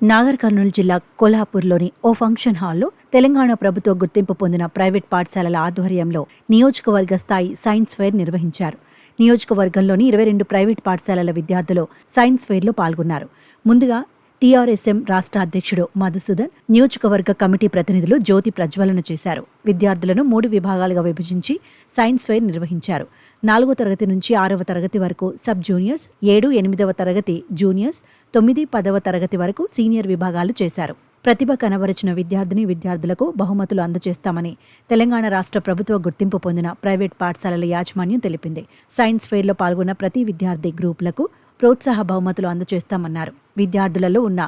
నాగర్ కర్నూలు జిల్లా కొల్హాపూర్లోని ఓ ఫంక్షన్ హాల్లో తెలంగాణ ప్రభుత్వ గుర్తింపు పొందిన ప్రైవేట్ పాఠశాలల ఆధ్వర్యంలో నియోజకవర్గ స్థాయి సైన్స్ ఫెయిర్ నిర్వహించారు. నియోజకవర్గంలోని 22 ప్రైవేట్ పాఠశాలల విద్యార్థులు సైన్స్ ఫెయిర్లో పాల్గొన్నారు. ముందుగా టీఆర్ఎస్ఎం రాష్ట్ర అధ్యక్షుడు మధుసూదన్, నియోజకవర్గ కమిటీ ప్రతినిధులు జ్యోతి ప్రజ్వలన చేశారు. విద్యార్థులను 3 విభాగాలుగా విభజించి సైన్స్ ఫెయిర్ నిర్వహించారు. 4వ తరగతి నుంచి 6వ తరగతి వరకు సబ్ జూనియర్స్, 7, 8వ తరగతి జూనియర్స్, 9, 10వ తరగతి వరకు సీనియర్ విభాగాలు చేశారు. ప్రతిభ కనబరిచిన విద్యార్థులకు బహుమతులు అందజేస్తామని తెలంగాణ రాష్ట్ర ప్రభుత్వ గుర్తింపు పొందిన ప్రైవేట్ పాఠశాలల యాజమాన్యం తెలిపింది. సైన్స్ ఫెయిర్లో పాల్గొన్న ప్రతి విద్యార్థి గ్రూపులకు ప్రోత్సాహ బహుమతులు అందజేస్తామన్నారు. విద్యార్థులలో ఉన్న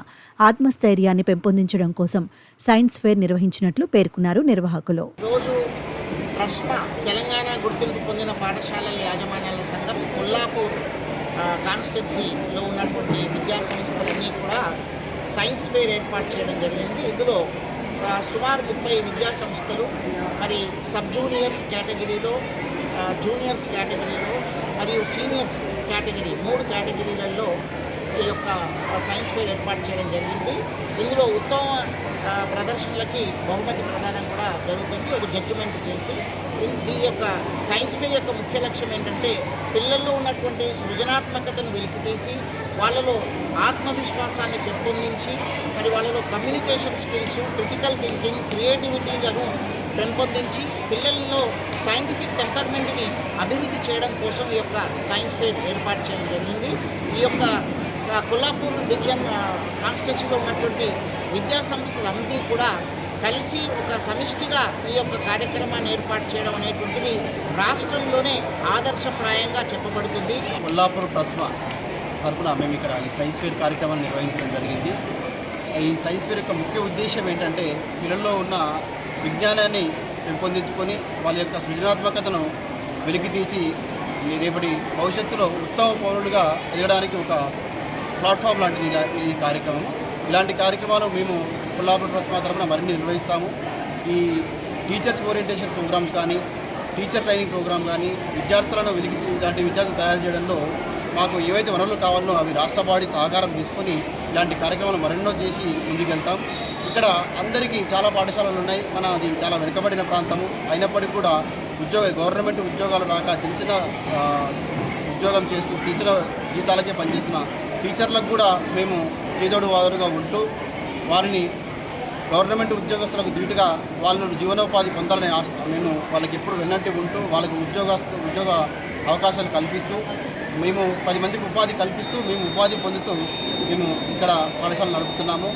ఆత్మస్థైర్యాన్ని పెంపొందించడం కోసం సైన్స్ ఫెయిర్ నిర్వహించినట్లు పేర్కొన్నారు నిర్వాహకులు. ట్రస్మా తెలంగాణ గుర్తింపు పొందిన పాఠశాలల యాజమాన్యాల సంఘం కొల్లాపూర్ కాన్స్టిట్యున్సీలో ఉన్నటువంటి విద్యా సంస్థలన్నీ కూడా సైన్స్ ఫెయిర్ ఏర్పాటు చేయడం జరిగింది. ఇందులో సుమారు 30 విద్యా సంస్థలు మరి సబ్ జూనియర్స్ కేటగిరీలో, జూనియర్స్ కేటగిరీలో మరియు సీనియర్స్ కేటగిరీ 3 కేటగిరీలలో ఈ యొక్క సైన్స్ ఫెయిర్ ఏర్పాటు చేయడం జరిగింది. ఇందులో ఉత్తమ ప్రదర్శనలకి బహుమతి ప్రదానం కూడా జరుగుతుంది. ఒక జడ్జిమెంట్ చేసి ఈ యొక్క సైన్స్ ఫెయిర్ యొక్క ముఖ్య లక్ష్యం ఏంటంటే పిల్లల్లో ఉన్నటువంటి సృజనాత్మకతను వెలికితీసి వాళ్ళలో ఆత్మవిశ్వాసాన్ని పెంపొందించి మరి వాళ్ళలో కమ్యూనికేషన్ స్కిల్స్, క్రిటికల్ థింకింగ్, క్రియేటివిటీలను పెంపొందించి పిల్లల్లో సైంటిఫిక్ టెంపర్మెంట్ని అభివృద్ధి చేయడం కోసం ఈ యొక్క సైన్స్ ఫెయిర్ ఏర్పాటు చేయడం జరిగింది. ఈ యొక్క కొల్లాపూర్ డివిజన్ కాన్స్టిట్యున్సీలో ఉన్నటువంటి విద్యా సంస్థలన్నీ కూడా కలిసి ఒక సమిష్టిగా ఈ యొక్క కార్యక్రమాన్ని ఏర్పాటు చేయడం అనేటువంటిది రాష్ట్రంలోనే ఆదర్శప్రాయంగా చెప్పబడుతుంది. కొల్లాపూర్ ట్రస్మా తరఫున మేము ఇక్కడ ఈ సైన్స్ ఫెయిర్ కార్యక్రమాన్ని నిర్వహించడం జరిగింది. ఈ సైన్స్ ఫెయిర్ యొక్క ముఖ్య ఉద్దేశం ఏంటంటే పిల్లల్లో ఉన్న విజ్ఞానాన్ని పెంపొందించుకొని వాళ్ళ యొక్క సృజనాత్మకతను వెలికితీసి రేపటి భవిష్యత్తులో ఉత్తమ పౌరులుగా ఎదగడానికి ఒక ప్లాట్ఫామ్ లాంటిది ఈ కార్యక్రమం. ఇలాంటి కార్యక్రమాలు మేము కొల్లాపూర్ ట్రస్మా తరఫున మరిన్ని నిర్వహిస్తాము. ఈ టీచర్స్ ఓరియంటేషన్ ప్రోగ్రామ్స్ కానీ, టీచర్ ట్రైనింగ్ ప్రోగ్రామ్ కానీ, విద్యార్థులను ఇలాంటి విద్యార్థులు తయారు చేయడంలో మాకు ఏవైతే వనరులు కావాలో అవి రాష్ట్ర బాడీ సహకారం తీసుకొని ఇలాంటి కార్యక్రమాలు మరెన్నో చేసి ముందుకెళ్తాం. ఇక్కడ అందరికీ చాలా పాఠశాలలు ఉన్నాయి. మనది చాలా వెనుకబడిన ప్రాంతము అయినప్పటికీ కూడా గవర్నమెంట్ ఉద్యోగాలు రాక చిన్న ఉద్యోగం చేస్తూ టీచర్ జీతాలకే పనిచేస్తున్న టీచర్లకు కూడా మేము చేదోడు వాదోడుగా ఉంటూ వారిని గవర్నమెంట్ ఉద్యోగస్తులకు ధీటుగా వాళ్ళను జీవనోపాధి పొందాలని మేము వాళ్ళకి ఎప్పుడు వెన్నంటి ఉంటూ వాళ్ళకి ఉద్యోగ అవకాశాలు కల్పిస్తూ మేము 10 మందికి ఉపాధి కల్పిస్తూ మేము ఉపాధి పొందుతూ మేము ఇక్కడ పాఠశాల నడుపుతున్నాము.